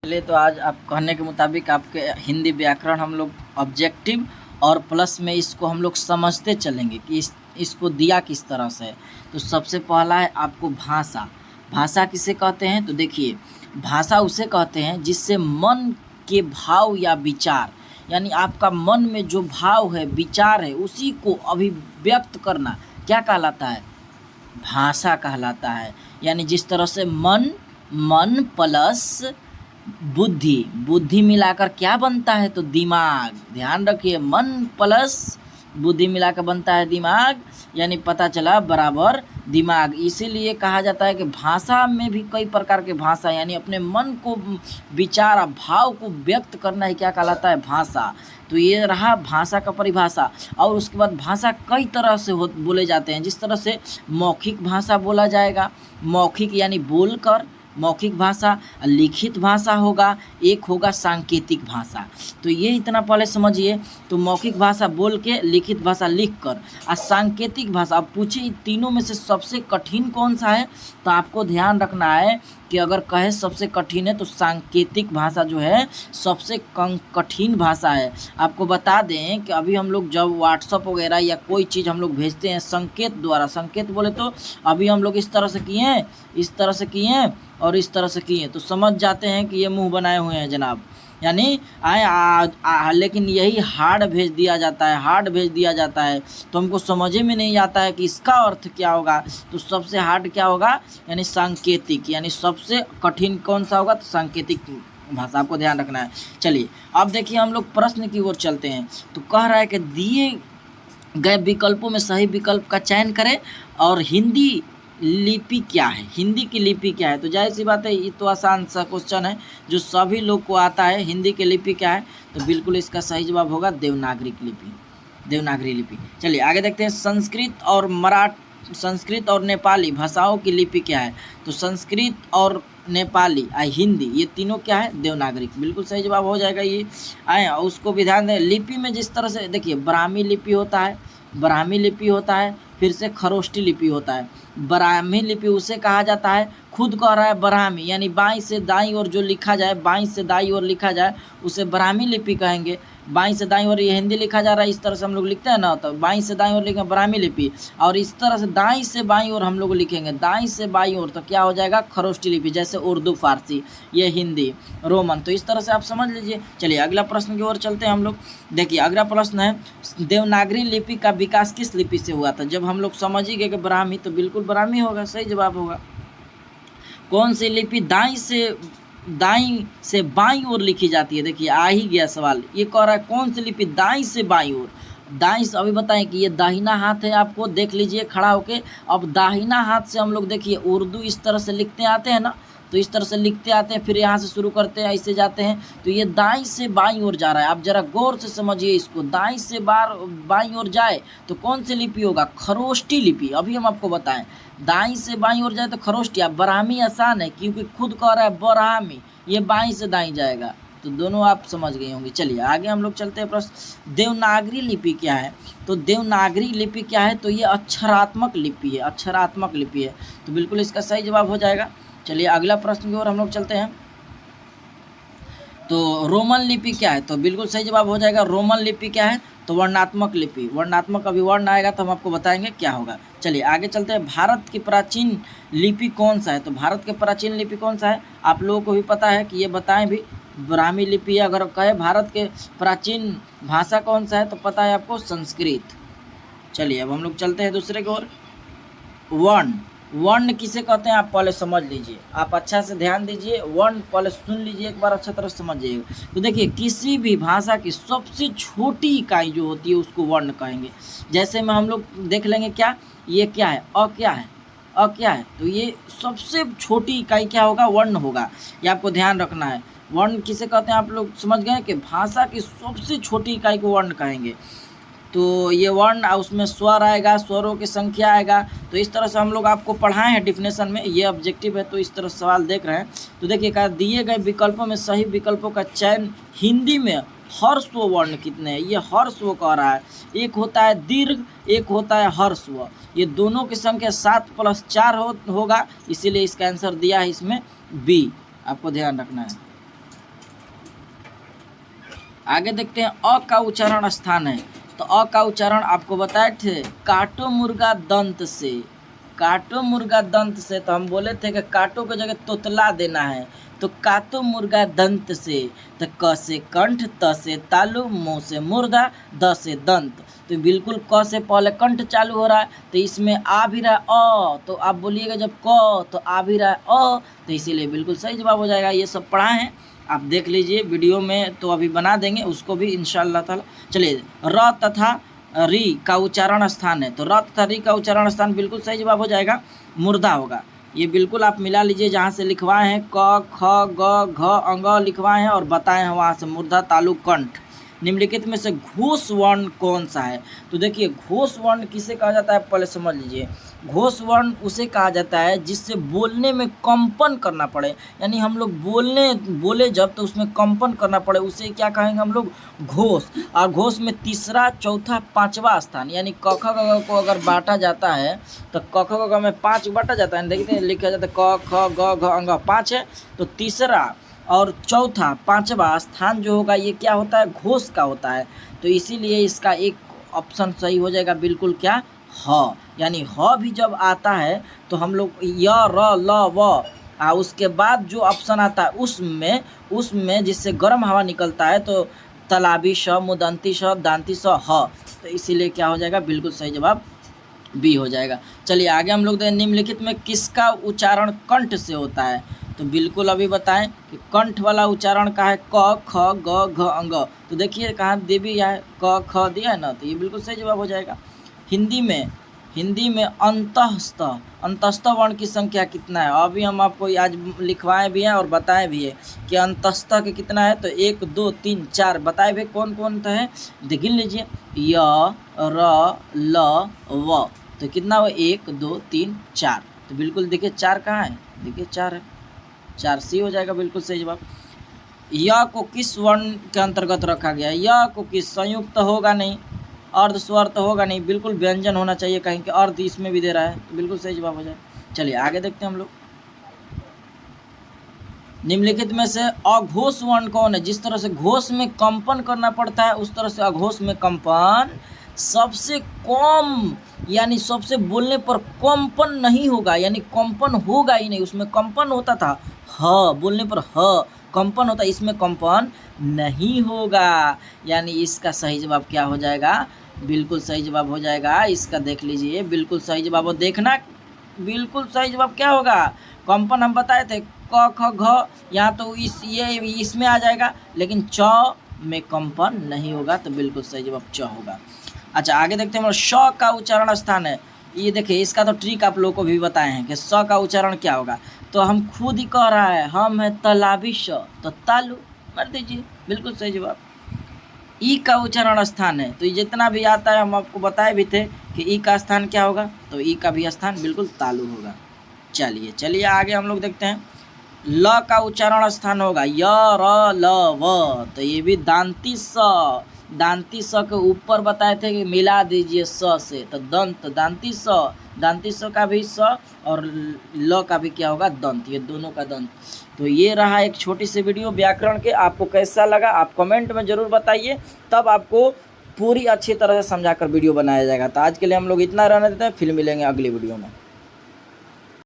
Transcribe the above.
चलिए, तो आज आप कहने के मुताबिक आपके हिंदी व्याकरण हम लोग ऑब्जेक्टिव और प्लस में इसको हम लोग समझते चलेंगे कि इसको दिया किस तरह से है। तो सबसे पहला है आपको भाषा। भाषा किसे कहते हैं? तो देखिए, भाषा उसे कहते हैं जिससे मन के भाव या विचार, यानी आपका मन में जो भाव है, विचार है, उसी को अभिव्यक्त करना क्या कहलाता है? भाषा कहलाता है। यानी जिस तरह से मन प्लस बुद्धि मिलाकर क्या बनता है? तो दिमाग। ध्यान रखिए, मन प्लस बुद्धि मिलाकर बनता है दिमाग, यानी पता चला बराबर दिमाग। इसीलिए कहा जाता है कि भाषा में भी कई प्रकार के भाषा, यानी अपने मन को, विचार, भाव को व्यक्त करना ही क्या कहलाता है? भाषा। तो ये रहा भाषा का परिभाषा। और उसके बाद भाषा कई तरह से बोले जाते हैं। जिस तरह से मौखिक भाषा बोला जाएगा, मौखिक यानी बोलकर मौखिक भाषा, लिखित भाषा होगा, एक होगा सांकेतिक भाषा। तो ये इतना पहले समझिए। तो मौखिक भाषा बोल के, लिखित भाषा लिख कर, और सांकेतिक भाषा। अब पूछिए तीनों में से सबसे कठिन कौन सा है? तो आपको ध्यान रखना है कि अगर कहे सबसे कठिन है तो सांकेतिक भाषा जो है सबसे कठिन भाषा है। आपको बता दें कि अभी हम लोग जब व्हाट्सअप वगैरह या कोई चीज़ हम लोग भेजते हैं संकेत द्वारा, संकेत बोले तो अभी हम लोग इस तरह से किए हैं, इस तरह से किए हैं और इस तरह से किए, तो समझ जाते हैं कि ये मुंह बनाए हुए हैं जनाब। यानी लेकिन यही हार्ड भेज दिया जाता है, हार्ड भेज दिया जाता है, तो हमको समझ में नहीं आता है कि इसका अर्थ क्या होगा। तो सबसे हार्ड क्या होगा? यानी सांकेतिक। यानी सबसे कठिन कौन सा होगा? तो सांकेतिक भाषा। आपको ध्यान रखना है। चलिए, अब देखिए हम लोग प्रश्न की ओर चलते हैं। तो कह रहा है कि दिए गए विकल्पों में सही विकल्प का चयन करें और हिंदी लिपि क्या है? हिंदी की लिपि क्या है? तो जाहिर सी बात है, ये तो आसान सा क्वेश्चन है जो सभी लोग को आता है। हिंदी की लिपि क्या है? तो बिल्कुल इसका सही जवाब होगा देवनागरी लिपि, देवनागरी लिपि। चलिए आगे देखते हैं। संस्कृत और नेपाली भाषाओं की लिपि क्या है? तो संस्कृत और नेपाली हिंदी, ये तीनों क्या है? देवनागरी। बिल्कुल सही जवाब हो जाएगा ये। उसको भी ध्यान दें। लिपि में जिस तरह से देखिए, ब्राह्मी लिपि होता है, ब्राह्मी लिपि होता है, फिर से खरोष्टी लिपि होता है। ब्राह्मी लिपि उसे कहा जाता है, खुद कह रहा है ब्राह्मी, यानी बाईं से दाईं ओर जो लिखा जाए, बाईं से दाईं ओर लिखा जाए उसे ब्राह्मी लिपि कहेंगे। बाईं से दाईं ओर ये हिंदी लिखा जा रहा है, इस तरह से हम लोग लिखते हैं ना, तो बाईं से दाईं ओर लिखेंगे ब्राह्मी लिपि, और इस तरह से दाईं से बाईं ओर हम लोग लिखेंगे, दाईं से बाईं ओर, तो क्या हो जाएगा? खरोष्टी लिपि। जैसे उर्दू, फारसी, ये हिंदी, रोमन। तो इस तरह से आप समझ लीजिए। चलिए अगला प्रश्न की ओर चलते हैं हम लोग। देखिए अगला प्रश्न है, देवनागरी लिपि का विकास किस लिपि से हुआ था? जब हम लोग समझ ही गए कि ब्राह्मी, तो बिल्कुल ब्राह्मी होगा, सही जवाब होगा। कौन सी लिपि दाईं से बाईं ओर लिखी जाती है? देखिए आ ही गया सवाल। ये कह रहा है कौन सी लिपि दाईं से बाईं ओर? दाईं से अभी बताएं कि ये दाहिना हाथ है, आपको देख लीजिए खड़ा होके। अब दाहिना हाथ से हम लोग देखिए उर्दू इस तरह से लिखते आते हैं ना, तो इस तरह से लिखते आते हैं, फिर यहाँ से शुरू करते हैं, ऐसे जाते हैं। तो ये दाईं से बाईं ओर जा रहा है। आप जरा गौर से समझिए इसको। दाईं से बाईं ओर जाए तो कौन सी लिपि होगा? खरोष्टी लिपि। अभी हम आपको बताएं, दाईं से बाईं ओर जाए तो खरोष्टी। अब ब्राह्मी आसान है क्योंकि खुद कह रहा है ब्राह्मी, ये बाईं से दाईं जाएगा, तो दोनों आप समझ गए होंगे। चलिए आगे हम लोग चलते हैं। प्रश्न, देवनागरी लिपि क्या है? तो देवनागरी लिपि क्या है? तो ये अक्षरात्मक लिपि है, अक्षरात्मक लिपि है। तो बिल्कुल इसका सही जवाब हो जाएगा। चलिए अगला प्रश्न की ओर हम लोग चलते हैं। तो रोमन लिपि क्या है? तो बिल्कुल सही जवाब हो जाएगा। रोमन लिपि क्या है? तो वर्णात्मक लिपि। वर्णात्मक अभी वर्ण आएगा तो हम आपको बताएंगे क्या होगा। चलिए आगे चलते हैं। भारत की प्राचीन लिपि कौन सा है? तो भारत के प्राचीन लिपि कौन सा है? आप लोगों को भी पता है कि ये बताएं भी। ब्राह्मी लिपि, अगर कहे भारत के प्राचीन भाषा कौन सा है तो पता है आपको, संस्कृत। चलिए अब हम लोग चलते हैं दूसरे की ओर। वर्ण, वर्ण किसे कहते हैं आप पहले समझ लीजिए। आप अच्छा से ध्यान दीजिए, वर्ण पहले सुन लीजिए एक बार, अच्छा तरह समझिएगा। तो देखिए, किसी भी भाषा की सबसे छोटी इकाई जो होती है उसको वर्ण कहेंगे। जैसे में हम लोग देख लेंगे, क्या ये क्या है? अ क्या है? अ क्या है? तो ये सबसे छोटी इकाई क्या होगा? वर्ण होगा। ये आपको ध्यान रखना है। वर्ण किसे कहते हैं आप लोग समझ गए कि भाषा की सबसे छोटी इकाई को वर्ण कहेंगे। तो ये वर्ण, उसमें स्वर आएगा, स्वरों की संख्या आएगा। तो इस तरह से हम लोग आपको पढ़ाए हैं डिफिनेशन में, ये ऑब्जेक्टिव है, तो इस तरह सवाल देख रहे हैं। तो देखिए, कहा दिए गए विकल्पों में सही विकल्पों का चयन। हिंदी में हर्स्व वर्ण कितने हैं? ये हर्स्व कह रहा है। एक होता है दीर्घ, एक होता है हर्स्व। ये दोनों की संख्या 7 + 4 होगा, इसीलिए इसका आंसर दिया है इसमें बी। आपको ध्यान रखना है। आगे देखते हैं अ का उच्चारण स्थान है। तो अ का उच्चारण आपको बताए थे काटो मुर्गा दंत से, काटो मुर्गा दंत से। तो हम बोले थे कि काटो की जगह तोतला देना है, तो काटो मुर्गा दंत से। तो क से कंठ, त से तालु, मु से मुर्दा, द से दंत। तो बिल्कुल क से पहले कंठ चालू हो रहा है, तो इसमें आ भी रहा है अ, तो आप बोलिएगा जब क तो आ भी रहा है अ, तो इसीलिए बिल्कुल सही जवाब हो जाएगा। ये सब पढ़ा है, आप देख लीजिए वीडियो में, तो अभी बना देंगे उसको भी इंशाअल्लाह ताला। चलिए, र तथा री का उच्चारण स्थान है। तो र तथा री का उच्चारण स्थान बिल्कुल सही जवाब हो जाएगा, मुर्दा होगा। ये बिल्कुल आप मिला लीजिए, जहाँ से लिखवाए हैं क ख ग घ अंग लिखवाए हैं और बताए हैं वहाँ से मुर्दा तालु कंठ। निम्नलिखित में से घोष वर्ण कौन सा है? तो देखिए, घोष वर्ण किसे कहा जाता है पहले समझ लीजिए। घोष वर्ण उसे कहा जाता है जिससे बोलने में कंपन करना पड़े, यानी हम लोग बोले जब तो उसमें कंपन करना पड़े, उसे क्या कहेंगे हम लोग? घोष। और घोष में तीसरा, चौथा, पांचवा स्थान, यानी क ख ग घ को अगर बांटा जाता है तो क ख ग घ में 5 बांटा जाता है, देखते हैं लिखा जाता है क ख ग घ अंग 5 है। तो तीसरा और चौथा, पांचवा स्थान जो होगा ये क्या होता है? घोष का होता है। तो इसीलिए इसका एक ऑप्शन सही हो जाएगा बिल्कुल, क्या? ह। यानी ह भी जब आता है तो हम लोग य र ल व उसके बाद जो ऑप्शन आता है उसमें जिससे गर्म हवा निकलता है, तो तालाबी श, मुदंती श, दांती श, ह। तो इसीलिए क्या हो जाएगा? बिल्कुल सही जवाब बी हो जाएगा। चलिए आगे हम लोग देखें, निम्नलिखित में किसका उच्चारण कंठ से होता है? तो बिल्कुल अभी बताएं कि कंठ वाला उच्चारण का है क ख ग घ अंग। तो देखिए कहाँ दे भी है, क ख दिया है ना, तो ये बिल्कुल सही जवाब हो जाएगा। हिंदी में अंतस्थ वर्ण की संख्या कितना है? अभी हम आपको आज लिखवाए भी हैं और बताए भी है कि अंतस्थ के कितना है। तो 1 2 3 4 बताए भी कौन कौन सा है, देख लीजिए। य र ल व, तो कितना हुआ? 1 2 3 4। तो बिल्कुल देखिए 4 कहाँ है, देखिए 4 है, 4 सी हो जाएगा बिल्कुल सही जवाब। य को किस वर्ण के अंतर्गत रखा गया है? य को किस, संयुक्त तो होगा नहीं, अर्ध स्वर तो होगा नहीं, बिल्कुल व्यंजन होना चाहिए, कहीं के अर्ध इसमें भी दे रहा है, तो बिल्कुल सही जवाब हो जाए। चलिए आगे देखते हैं हम लोग। निम्नलिखित में से अघोष वर्ण कौन है? जिस तरह से घोष में कंपन करना पड़ता है उस तरह से अघोष में कंपन सबसे कम, यानी सबसे बोलने पर कंपन नहीं होगा, यानी कंपन होगा ही नहीं। उसमें कंपन होता था ह, बोलने पर ह कंपन होता, इसमें कंपन नहीं होगा, यानी इसका सही जवाब क्या हो जाएगा? बिल्कुल सही जवाब हो जाएगा इसका, देख लीजिए बिल्कुल सही जवाब हो, देखना बिल्कुल सही जवाब क्या होगा? कंपन हम बताए थे क ख घ, यहाँ तो इसमें आ जाएगा, लेकिन च में कंपन नहीं होगा, तो बिल्कुल सही जवाब च होगा। अच्छा आगे देखते हैं, श का उच्चारण स्थान है। ये देखिए, इसका तो ट्रिक आप लोगों को भी बताए हैं कि स का उच्चारण क्या होगा। तो हम खुद ही कह रहा है, हम है तालाबी श, तो तालु मार दीजिए, बिल्कुल सही जवाब। ई का उच्चारण स्थान है, तो ये जितना भी आता है हम आपको बताए भी थे कि ई का स्थान क्या होगा, तो ई का भी स्थान बिल्कुल तालु होगा। चलिए आगे हम लोग देखते हैं, ल का उच्चारण स्थान होगा य र ल व, तो ये भी दांती स के ऊपर बताए थे कि मिला दीजिए स से, तो दंत दांती स का भी स और ल का भी क्या होगा? दंत, ये दोनों का दंत। तो ये रहा एक छोटी सी वीडियो व्याकरण के, आपको कैसा लगा आप कमेंट में ज़रूर बताइए, तब आपको पूरी अच्छी तरह से समझा कर वीडियो बनाया जाएगा। तो आज के लिए हम लोग इतना रहने देते हैं, फिर मिलेंगे अगली वीडियो में।